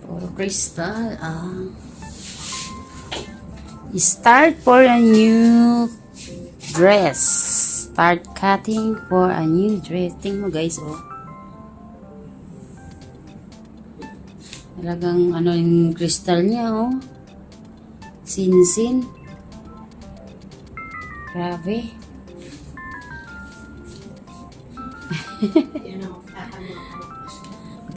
Puro crystal. Start for a new dress. Start cutting for a new dress. Tingnan mo guys, oh. Talagang ano yung crystal niya, oh. Sinsin. Grabe.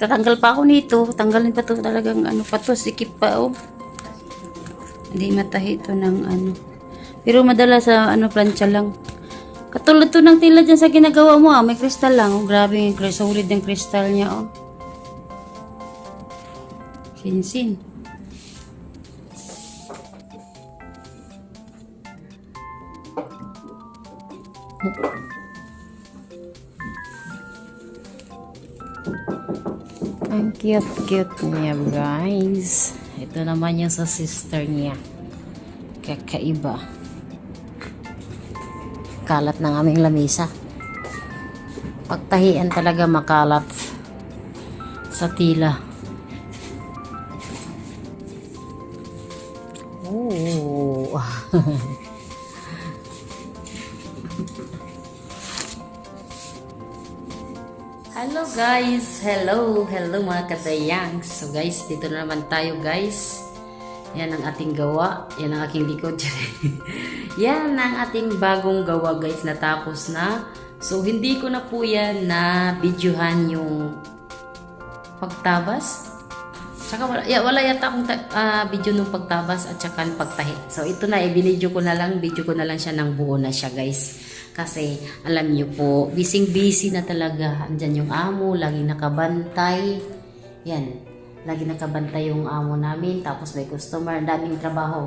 Tatanggal pa ako nito. Tanggalin pa to, talagang ano pa to, sikip pa, oh. Hindi matahi to ng ano. Pero madala sa ano, plancha lang. Katulad to ng tila dyan sa ginagawa mo, ah. May kristal lang, oh. Grabe yung solid ng kristal niya, oh. Sinsin. Ang cute-cute niya, guys. Ito naman yung sa sister niya. Kakaiba. Kalat ng aming lamisa. Pagtahian talaga makalat sa tila. Oh. Hello guys! Hello mga kadayangs. So guys, dito na naman tayo guys. Yan ang ating gawa. Yan ang aking likod. Yan ang ating bagong gawa guys. Natapos na. So hindi ko na po yan na videohan yung pagtabas. Saka wala yata akong video nung pagtabas at saka pagtahi. So ito na, i-video ko na lang siya ng buo na siya guys. Kasi alam niyo po, busy na talaga. Andyan yung amo, laging nakabantay. Yan, laging nakabantay yung amo namin. Tapos may customer, daming trabaho.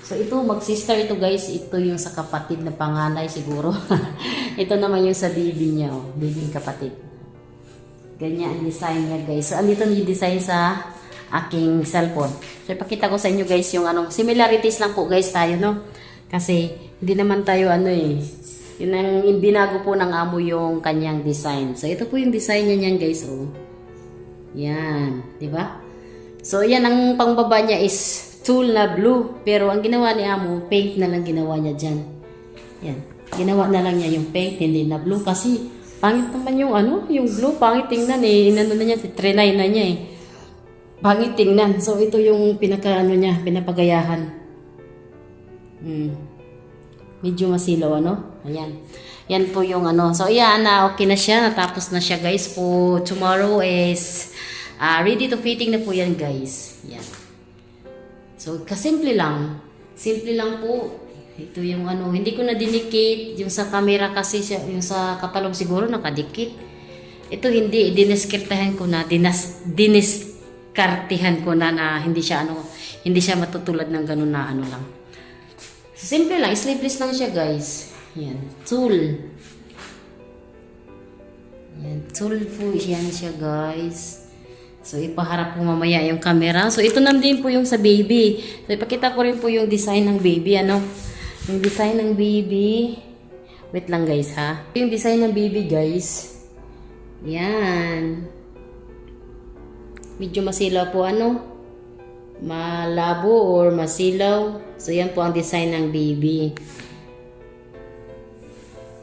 So ito, mag-sister ito guys. Ito yung sa kapatid na panganay siguro. Ito naman yung sa baby niya, oh. Baby kapatid. Ganyan ang design niya guys. So andito yung design sa aking cellphone. So ipakita ko sa inyo guys yung anong similarities lang po guys tayo, no? Kasi hindi naman tayo ano eh. Yun ang binago po ng amo yung kanyang design. So ito po yung design niya niyan guys, oh. Yan, di ba? So yan ang pangbaba niya is tulle na blue, pero ang ginawa ni amo, pink na lang ginawa niya diyan. Yan. Ginawa na lang niya yung pink, hindi na blue kasi pangit naman yung ano, yung blue pangit tingnan eh. Inano na niya, trinay na niya eh. Pangit tingnan. So, ito yung pinaka-ano niya, pinapagayahan. Medyo masilaw, ano? Ayan. Yan po yung ano. So, ayan na. Okay na siya. Natapos na siya, guys. Po, tomorrow is ready to fitting na po yan, guys. Yan. So, kasimple lang. Simple lang po. Ito yung ano. Hindi ko na dinikit. Yung sa camera kasi siya, yung sa katalog siguro nakadikit. Ito hindi. Dineskriptahan ko na. Kartihan ko na hindi siya matutulad ng ganun na ano lang. Simple lang, sleeveless lang siya guys. Yan, tulle. Yan, tulle po yan siya guys. So ipaharap ko mamaya yung camera. So ito na din po yung sa baby. So ipakita ko rin po yung design ng baby, ano? Yung design ng baby. Wait lang guys ha. Yung design ng baby guys. Yan. Medyo masilaw po ano, malabo or masilaw. So yan po ang design ng baby.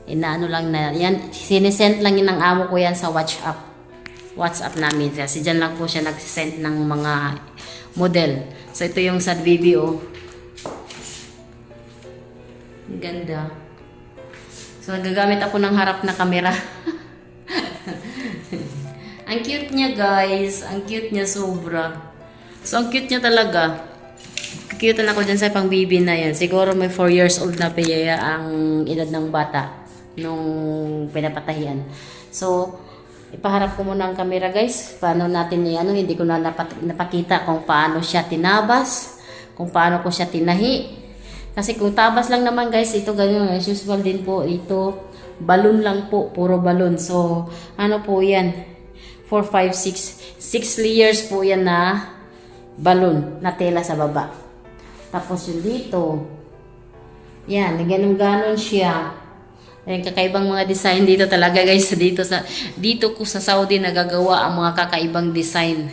Inaano lang na yan, sinesend lang yun ng amo ko yan sa WhatsApp namin. Kasi dyan lang po siya nagsisend ng mga model. So ito yung sa baby, oh. Ganda. So nagagamit ako ng harap na camera. Ang cute niya guys. Ang cute niya sobra. So ang cute niya talaga. Cute na ako dyan sa pang baby na yan. Siguro may 4 years old na piyaya ang edad ng bata nung pinapatahian. So ipaharap ko muna ang camera guys. Paano natin ano, hindi ko na napakita kung paano siya tinabas. Kung paano ko siya tinahi. Kasi kung tabas lang naman guys, ito ganyan. As usual din po. Ito balloon lang po. Puro balloon. So ano po yan? 4, 5, 6 layers po yan na balloon na tela sa baba. Tapos yung dito, yan, ganun-ganon siya. Ayan, kakaibang mga design dito talaga guys. Dito ko sa Saudi nagagawa ang mga kakaibang design.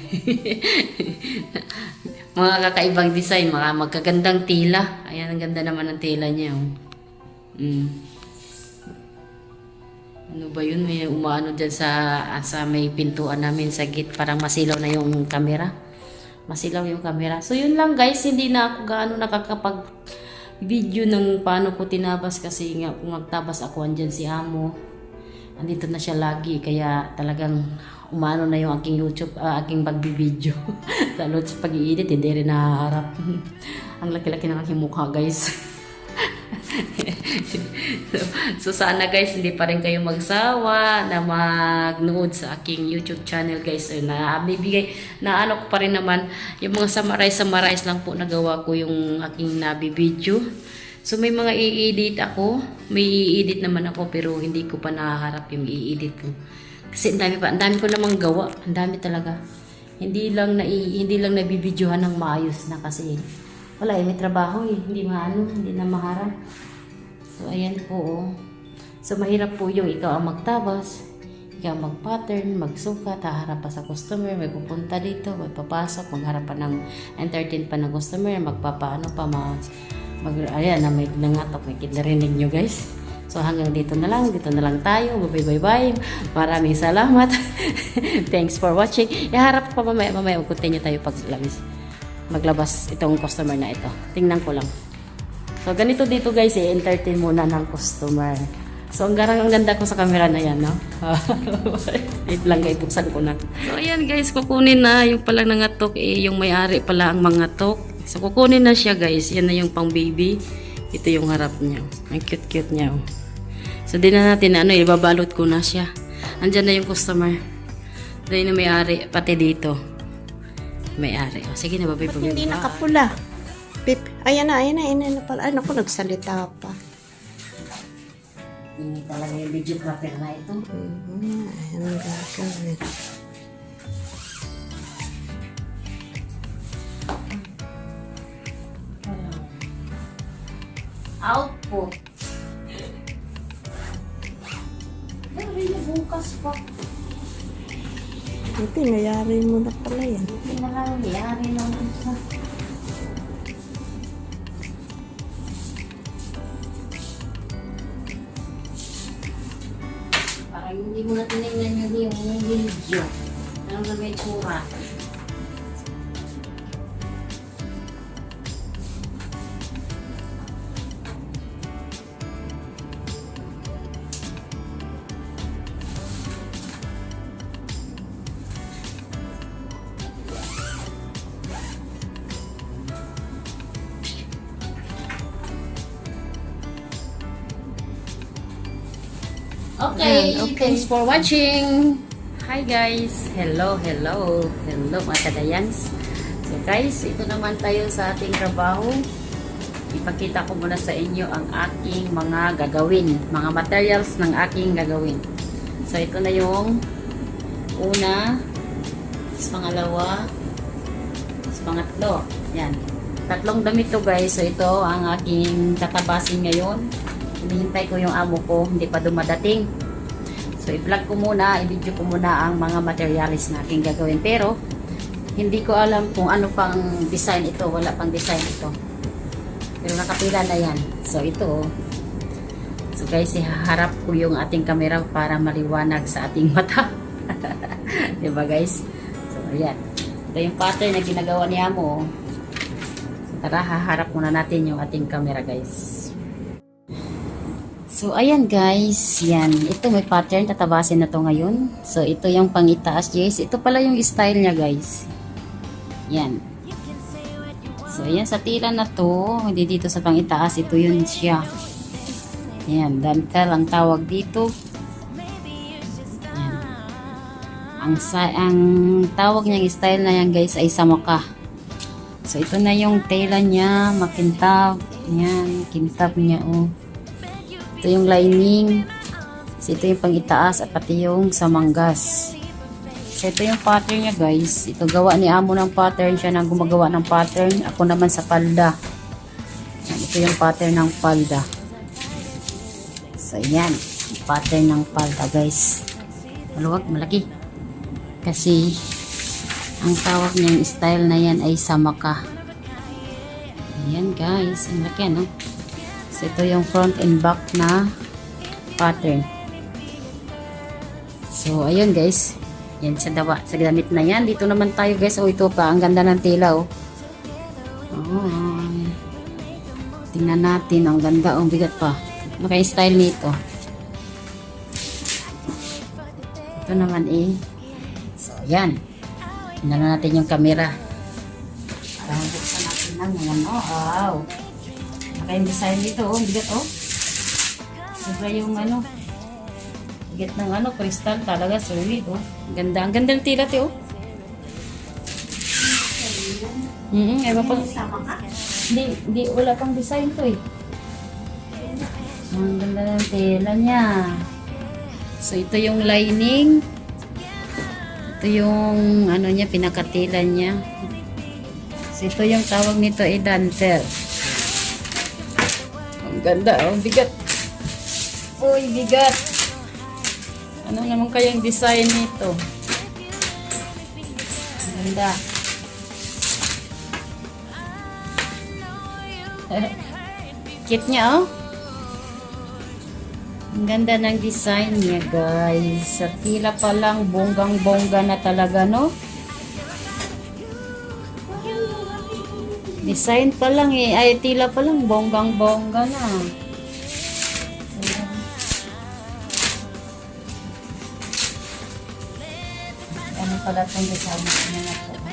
Mga kakaibang design, mga magkagandang tila. Ayan, ang ganda naman ng tila niya. Oh. Ano ba yun? May umaano dyan sa may pintuan namin sa gate. Parang masilaw na yung camera. Masilaw yung camera. So yun lang guys, hindi na ako gaano nakakapag video ng paano ko tinabas kasi nga kung magtabas ako andyan si amo. Andito na siya lagi kaya talagang umano na yung aking YouTube, aking pagbibideo. Lalo sa pag-i-edit, hindi rin nahaharap. Ang laki-laki ng aking mukha guys. So sana guys hindi pa rin kayo magsawa na magnood sa aking YouTube channel guys, na bibigay na ano ko pa rin naman yung mga summarize lang po nagawa ko yung aking nabibideo. So may mga i-edit ako, may i-edit naman ako pero hindi ko pa nahaharap yung i-edit ko kasi ang dami ko namang gawa, ang dami talaga. Hindi lang nabibidyohan ng maayos na kasi wala may trabaho hindi na maharap. So, ayan po, oh. So, mahirap po yung ikaw ang magtabas, ikaw ang mag-pattern, magsukat, haharap pa sa customer, may pupunta dito, may papasok, magharap pa ng entertain pa ng customer, magpapaano pa, ayan, na may nangatok, may kinarinig nyo guys. So, hanggang dito na lang tayo, bye-bye. Maraming salamat. Thanks for watching. Iharap pa mamaya, mag-continue tayo maglabas itong customer na ito. Tingnan ko lang. So, ganito dito guys, i-entertain muna ng customer. So, ang ganda ko sa camera na yan, no? Wait lang guys, buksan ko na. So, ayan guys, kukunin na yung palang nangatok, yung may-ari pala ang mangatok. So, kukunin na siya guys. Yan na yung pang baby. Ito yung harap niya. Ang cute-cute niya. Oh. So, di na natin, ibabalot ko na siya. Andyan na yung customer. Dahil na may-ari, pati dito. May-ari. O, sige na, babay. Ba't hindi nakapula? Pip, ayan na pala. Ano ko, nagsalita pa. Hindi talaga yung videographer na ito. Ayan ang gagawin. Output. Ay, bukas pa. Ito, nayari mo na pala yan. Hindi na lang, nangyari naman sa... Parang hindi mo na tinignan yung video. Anong na may tsura. Okay, thanks for watching. Hi guys. Hello mga kadayans. So guys, ito naman tayo sa ating trabaho. Ipakita ko muna sa inyo ang aking mga gagawin, mga materials ng aking gagawin. So ito na yung una, pangalawa, pangatlo. Yan. Tatlong damit to guys. So ito ang aking tatabasin ngayon. Hinihintay ko yung amo ko, hindi pa dumadating. So, i-vlog ko muna, i-video ko muna ang mga materials na aking gagawin. Pero, hindi ko alam kung ano pang design ito. Wala pang design ito. Pero nakapila na yan. So, ito. So, guys, ihaharap ko yung ating camera para maliwanag sa ating mata. Diba, guys? So, ayan. Ito yung pattern na ginagawa ni amo. So, tara, haharap muna natin yung ating camera, guys. So, ayan guys, yan. Ito may pattern, tatabasin na to ngayon. So, ito yung pang-itaas, guys. Ito pala yung style niya, guys. Yan. So, ayan, sa tira na to, hindi dito sa pang-itaas, ito yun siya. Yan, dantal ang tawag dito. Yan. Ang tawag niyang style na yan, guys, ay samaka. So, ito na yung tela niya, makintab. Yan, kintab niya, oh. Ito yung lining. So, ito yung pang-itaas at pati yung sa manggas. So, ito yung pattern niya guys. Ito gawa ni amo ng pattern. Siya nang gumagawa ng pattern. Ako naman sa palda. Ito yung pattern ng palda. So, yan. Ang pattern ng palda, guys. Maluwag, malaki. Kasi, ang tawag niyang style na yan ay samaka. Ayan, guys. Ang laki, ano? So, ito yung front and back na pattern. So, ayun, guys. Yan sa dawa. Sa gamit na yan. Dito naman tayo, guys. Oh, ito pa. Ang ganda ng tela, oh. Oh. Tingnan natin. Ang ganda. Ang bigat pa. Naka-style nito. Ito naman, eh. So, ayan. Tingnan natin yung camera. Para buksan natin ng ano. Wow. Naka-design dito, oh. Ang bigat, oh. Sobra yung ano. Bigat ng ano. Kristal talaga. Solid, oh. Ang ganda. Ang ganda ng tela, te, oh. Ewan pa. Hindi, wala pang design to, eh. Ang ganda ng tela niya. So, ito yung lining. Ito yung, ano niya, pinakatila niya. So, ito yung tawag nito ay dantel. Ang ganda, oh, bigat. Uy, bigat. Ano naman kayang design nito? Ang ganda. Cute niya, oh. Ang ganda ng design niya, guys. Sa tila pa lang, bonggang-bongga na talaga, no? Design pa lang, eh. Ay, tila pa lang, bonggang-bongga na. Ayan. Ano pala itong design na to?